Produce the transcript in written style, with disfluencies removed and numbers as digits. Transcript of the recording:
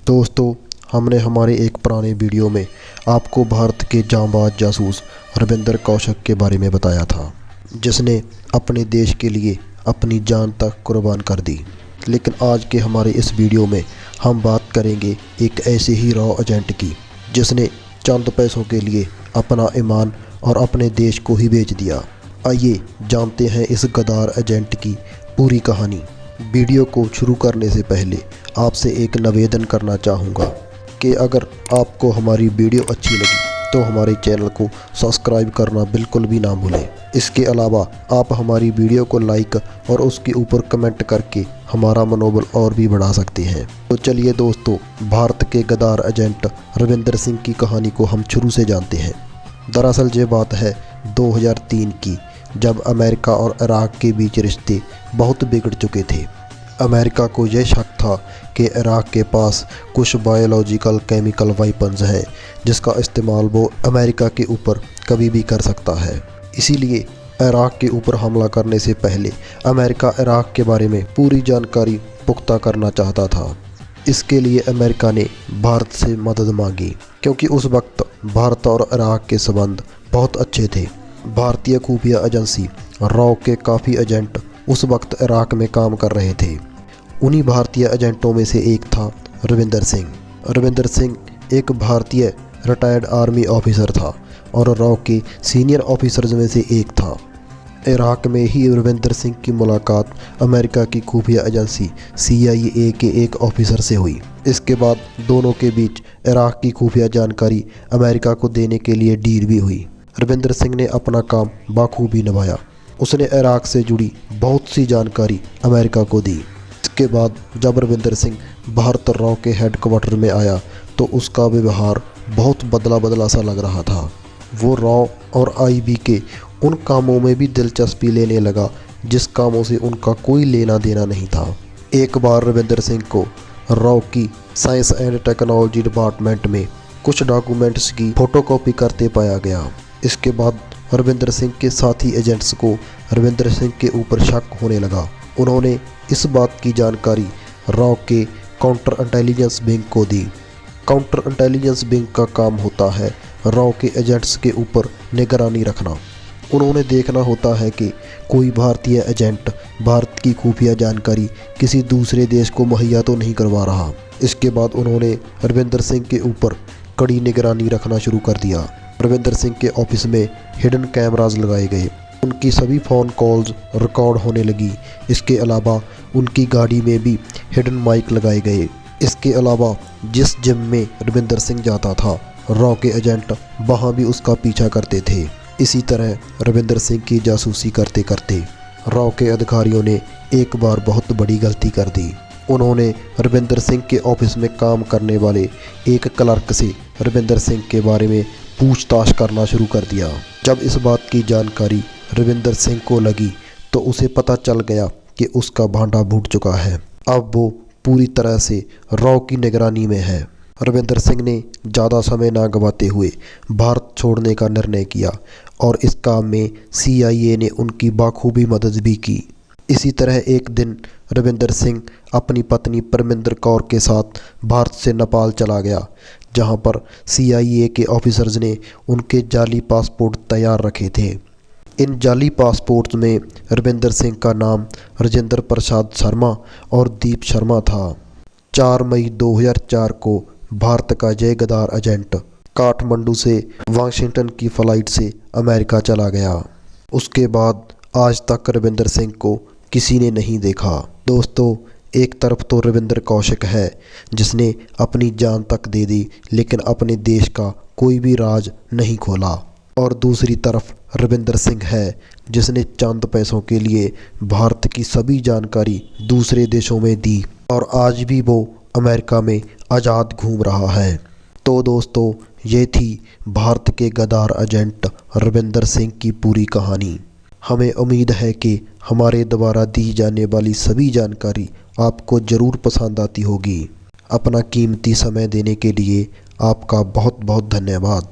दोस्तों, हमने हमारे एक पुराने वीडियो में आपको भारत के जांबाज जासूस रविंदर कौशक के बारे में बताया था, जिसने अपने देश के लिए अपनी जान तक कुर्बान कर दी। लेकिन आज के हमारे इस वीडियो में हम बात करेंगे एक ऐसे ही रॉ एजेंट की, जिसने चंद पैसों के लिए अपना ईमान और अपने देश को ही बेच दिया। आइए जानते हैं इस गद्दार एजेंट की पूरी कहानी। वीडियो को शुरू करने से पहले आपसे एक निवेदन करना चाहूँगा कि अगर आपको हमारी वीडियो अच्छी लगी तो हमारे चैनल को सब्सक्राइब करना बिल्कुल भी ना भूलें। इसके अलावा आप हमारी वीडियो को लाइक और उसके ऊपर कमेंट करके हमारा मनोबल और भी बढ़ा सकते हैं। तो चलिए दोस्तों, भारत के गद्दार एजेंट रविंदर सिंह की कहानी को हम शुरू से जानते हैं। दरअसल ये बात है 2003 की, जब अमेरिका और इराक के बीच रिश्ते बहुत बिगड़ चुके थे। अमेरिका को यह शक था कि इराक के पास कुछ बायोलॉजिकल केमिकल वेपन्स हैं, जिसका इस्तेमाल वो अमेरिका के ऊपर कभी भी कर सकता है। इसीलिए इराक के ऊपर हमला करने से पहले अमेरिका इराक के बारे में पूरी जानकारी पुख्ता करना चाहता था। इसके लिए अमेरिका ने भारत से मदद मांगी, क्योंकि उस वक्त भारत और इराक के संबंध बहुत अच्छे थे। भारतीय खुफिया एजेंसी रॉ के काफ़ी एजेंट उस वक्त इराक में काम कर रहे थे। उन्हीं भारतीय एजेंटों में से एक था रविंदर सिंह। रविंदर सिंह एक भारतीय रिटायर्ड आर्मी ऑफिसर था और रॉ के सीनियर ऑफिसर्स में से एक था। इराक में ही रविंदर सिंह की मुलाकात अमेरिका की खुफिया एजेंसी CIA के एक ऑफिसर से हुई। इसके बाद दोनों के बीच इराक की खुफिया जानकारी अमेरिका को देने के लिए डील भी हुई। रविंदर सिंह ने अपना काम बाखूबी निभाया। उसने इराक से जुड़ी बहुत सी जानकारी अमेरिका को दी। इसके बाद जब रविंदर सिंह भारत रॉ के हेडक्वार्टर में आया तो उसका व्यवहार बहुत बदला बदला सा लग रहा था। वो रॉ और IB के उन कामों में भी दिलचस्पी लेने लगा जिस कामों से उनका कोई लेना देना नहीं था। एक बार रविंदर सिंह को रॉ की साइंस एंड टेक्नोलॉजी डिपार्टमेंट में कुछ डॉक्यूमेंट्स की फ़ोटोकॉपी करते पाया गया। इसके बाद रविंदर सिंह के साथी एजेंट्स को रविंदर सिंह के ऊपर शक होने लगा। उन्होंने इस बात की जानकारी रॉ के काउंटर इंटेलिजेंस विंग को दी। काउंटर इंटेलिजेंस विंग का काम होता है रॉ के एजेंट्स के ऊपर निगरानी रखना। उन्होंने देखना होता है कि कोई भारतीय एजेंट भारत की खुफिया जानकारी किसी दूसरे देश को मुहैया तो नहीं करवा रहा। इसके बाद उन्होंने रविंदर सिंह के ऊपर कड़ी निगरानी रखना शुरू कर दिया। रविंदर सिंह के ऑफिस में हिडन कैमरास लगाए गए। उनकी सभी फ़ोन कॉल्स रिकॉर्ड होने लगी। इसके अलावा उनकी गाड़ी में भी हिडन माइक लगाए गए। इसके अलावा जिस जिम में रविंदर सिंह जाता था, रॉ के एजेंट वहाँ भी उसका पीछा करते थे। इसी तरह रविंदर सिंह की जासूसी करते करते रॉ के अधिकारियों ने एक बार बहुत बड़ी गलती कर दी। उन्होंने रविंदर सिंह के ऑफिस में काम करने वाले एक क्लर्क से रविंदर सिंह के बारे में पूछताछ करना शुरू कर दिया। जब इस बात की जानकारी रविंदर सिंह को लगी तो उसे पता चल गया कि उसका भांडा फूट चुका है। अब वो पूरी तरह से रॉ की निगरानी में है। रविंदर सिंह ने ज़्यादा समय ना गंवाते हुए भारत छोड़ने का निर्णय किया और इस काम में CIA ने उनकी बाखूबी मदद भी की। इसी तरह एक दिन रविंदर सिंह अपनी पत्नी परमिंदर कौर के साथ भारत से नेपाल चला गया, जहां पर CIA के ऑफिसर्स ने उनके जाली पासपोर्ट तैयार रखे थे। इन जाली पासपोर्ट्स में रविंदर सिंह का नाम राजेंद्र प्रसाद शर्मा और दीप शर्मा था। 4 मई 2004 को भारत का जय गद्दार एजेंट काठमांडू से वाशिंगटन की फ़्लाइट से अमेरिका चला गया। उसके बाद आज तक रविंदर सिंह को किसी ने नहीं देखा। दोस्तों, एक तरफ तो रविंदर कौशक है जिसने अपनी जान तक दे दी, लेकिन अपने देश का कोई भी राज नहीं खोला, और दूसरी तरफ रविंदर सिंह है जिसने चंद पैसों के लिए भारत की सभी जानकारी दूसरे देशों में दी और आज भी वो अमेरिका में आज़ाद घूम रहा है। तो दोस्तों, ये थी भारत के गद्दार एजेंट रविंदर सिंह की पूरी कहानी। हमें उम्मीद है कि हमारे द्वारा दी जाने वाली सभी जानकारी आपको ज़रूर पसंद आती होगी। अपना कीमती समय देने के लिए आपका बहुत बहुत धन्यवाद।